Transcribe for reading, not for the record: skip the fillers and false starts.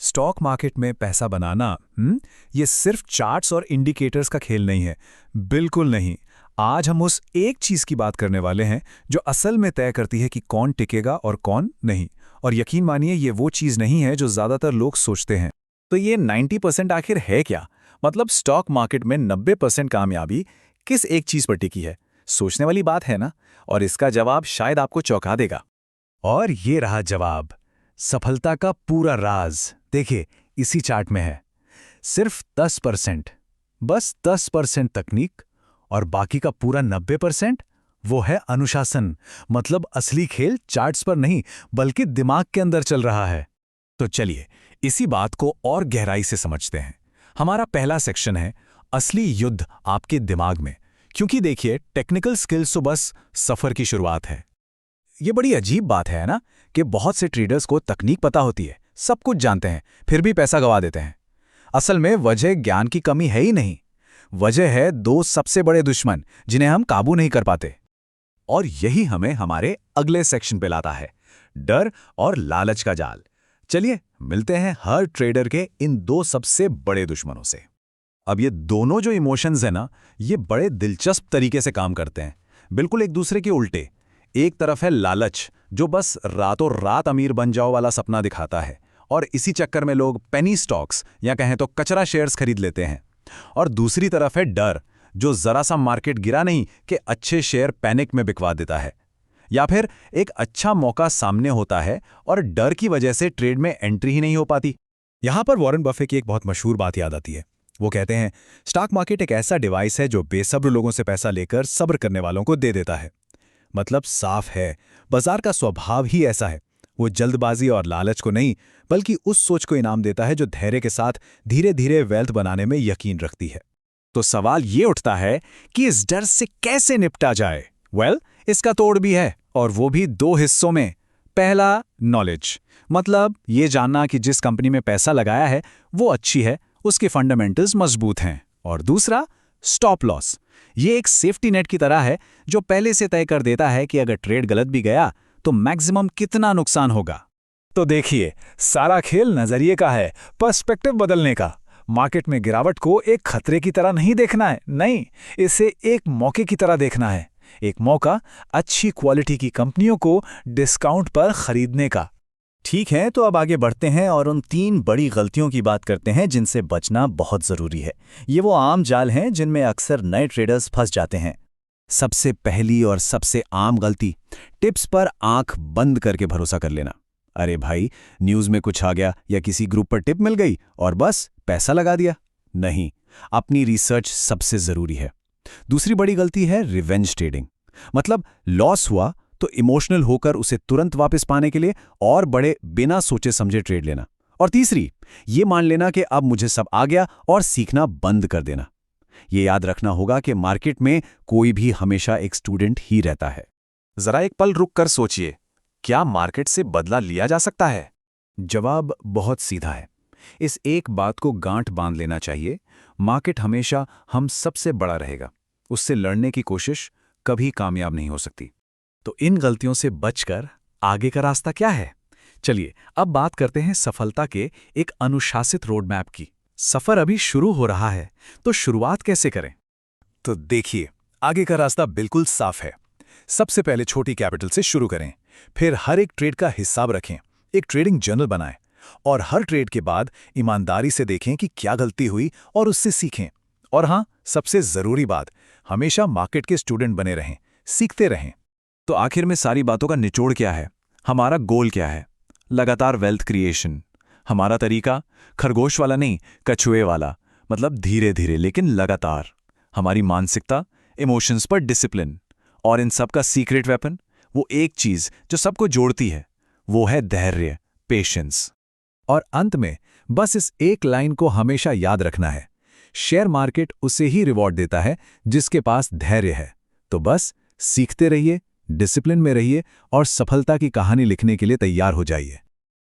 Stock market में पैसा बनाना ये सिर्फ चार्ट्स और इंडिकेटर्स का खेल नहीं है। बिल्कुल नहीं। आज हम उस एक चीज की बात करने वाले हैं जो असल में तय करती है कि कौन टिकेगा और कौन नहीं। और यकीन मानिए ये वो चीज नहीं है जो ज्यादातर लोग सोचते हैं। तो ये 90% आखिर है क्या? मतलब स्टॉक मार्केट में 90% कामयाबी किस एक चीज पर टिकी है? सोचने वाली बात है ना? और इसका जवाब शायद आपको चौंका देगा। और ये रहा जवाब। सफलता का पूरा राज देखिए इसी चार्ट में है। सिर्फ 10%, बस 10% तकनीक और बाकी का पूरा 90% वो है अनुशासन। मतलब असली खेल चार्ट्स पर नहीं बल्कि दिमाग के अंदर चल रहा है। तो चलिए इसी बात को और गहराई से समझते हैं। हमारा पहला सेक्शन है असली युद्ध आपके दिमाग में। क्योंकि देखिए टेक्निकल स्किल्स तो बस सफर की शुरुआत है। ये बड़ी अजीब बात है ना कि बहुत से ट्रेडर्स को तकनीक पता होती है, सब कुछ जानते हैं, फिर भी पैसा गंवा देते हैं। असल में वजह ज्ञान की कमी है ही नहीं। वजह है दो सबसे बड़े दुश्मन जिन्हें हम काबू नहीं कर पाते। और यही हमें हमारे अगले सेक्शन पे लाता है, डर और लालच का जाल। चलिए मिलते हैं हर ट्रेडर के इन दो सबसे बड़े दुश्मनों से। अब ये दोनों जो इमोशंस हैं ना, ये बड़े दिलचस्प तरीके से काम करते हैं, बिल्कुल एक दूसरे के उल्टे। एक तरफ है लालच जो बस रातों रात अमीर बन जाओ वाला सपना दिखाता है, और इसी चक्कर में लोग पेनी स्टॉक्स या कहें तो कचरा शेयर्स खरीद लेते हैं। और दूसरी तरफ है डर जो जरा सा मार्केट गिरा नहीं कि अच्छे शेयर पैनिक में बिकवा देता है। या फिर एक अच्छा मौका सामने होता है और डर की वजह से ट्रेड में एंट्री ही नहीं हो पाती। यहां पर वॉरेन बफे की एक बहुत मशहूर बात याद आती है। वो कहते हैं स्टॉक मार्केट एक ऐसा डिवाइस है जो बेसब्र लोगों से पैसा लेकर सब्र करने वालों को दे देता है। मतलब साफ है, बाजार का स्वभाव ही ऐसा है। वो जल्दबाजी और लालच को नहीं बल्कि उस सोच को इनाम देता है जो धैर्य के साथ धीरे धीरे वेल्थ बनाने में यकीन रखती है। तो सवाल ये उठता है कि इस डर से कैसे निपटा जाए। इसका तोड़ भी है, और वो भी दो हिस्सों में। पहला, नॉलेज, मतलब ये जानना कि जिस कंपनी में पैसा लगाया है वो अच्छी है, उसके फंडामेंटल्स मजबूत हैं। और दूसरा, स्टॉप लॉस। ये एक सेफ्टी नेट की तरह है जो पहले से तय कर देता है कि अगर ट्रेड गलत भी गया तो मैक्सिमम कितना नुकसान होगा। तो देखिए सारा खेल नजरिए का है, पर्सपेक्टिव बदलने का। मार्केट में गिरावट को एक खतरे की तरह नहीं देखना है, नहीं, इसे एक मौके की तरह देखना है। एक मौका अच्छी क्वालिटी की कंपनियों को डिस्काउंट पर खरीदने का। ठीक है, तो अब आगे बढ़ते हैं और उन 3 बड़ी गलतियों की बात करते हैं जिनसे बचना बहुत जरूरी है। ये वो आम जाल हैं जिनमें अक्सर नए ट्रेडर्स फंस जाते हैं। सबसे पहली और सबसे आम गलती, टिप्स पर आंख बंद करके भरोसा कर लेना। अरे भाई, न्यूज़ में कुछ आ गया या किसी ग्रुप पर टिप मिल गई और बस पैसा लगा दिया। नहीं, अपनी रिसर्च सबसे जरूरी है। दूसरी बड़ी गलती है रिवेंज ट्रेडिंग। मतलब लॉस हुआ तो इमोशनल होकर उसे तुरंत वापस पाने के लिए और बड़े बिना सोचे समझे ट्रेड लेना। और तीसरी, ये मान लेना कि अब मुझे सब आ गया और सीखना बंद कर देना। ये याद रखना होगा कि मार्केट में कोई भी हमेशा एक स्टूडेंट ही रहता है। जरा एक पल रुक कर सोचिए, क्या मार्केट से बदला लिया जा सकता है? जवाब बहुत सीधा है। इस एक बात को गांठ बांध लेना चाहिए, मार्केट हमेशा हम सबसे बड़ा रहेगा। उससे लड़ने की कोशिश कभी कामयाब नहीं हो सकती। तो इन गलतियों से बचकर आगे का रास्ता क्या है? चलिए अब बात करते हैं सफलता के एक अनुशासित रोड मैप की। सफर अभी शुरू हो रहा है, तो शुरुआत कैसे करें? तो देखिए, आगे का रास्ता बिल्कुल साफ है। सबसे पहले छोटी कैपिटल से शुरू करें, फिर हर एक ट्रेड का हिसाब रखें, एक ट्रेडिंग जर्नल बनाएं, और हर ट्रेड के बाद ईमानदारी से देखें कि क्या गलती हुई और उससे सीखें। और हाँ, सबसे जरूरी बात, हमेशा मार्केट के स्टूडेंट बने रहें, सीखते रहें। तो आखिर में सारी बातों का निचोड़ क्या है? हमारा गोल क्या है? लगातार वेल्थ क्रिएशन। हमारा तरीका खरगोश वाला नहीं, कछुए वाला, मतलब धीरे धीरे लेकिन लगातार। हमारी मानसिकता, इमोशंस पर डिसिप्लिन। और इन सब का सीक्रेट वेपन, वो एक चीज जो सबको जोड़ती है, वो है धैर्य, पेशेंस। और अंत में बस इस एक लाइन को हमेशा याद रखना है, शेयर मार्केट उसे ही रिवॉर्ड देता है जिसके पास धैर्य है। तो बस सीखते रहिए, डिसिप्लिन में रहिए और सफलता की कहानी लिखने के लिए तैयार हो जाइए।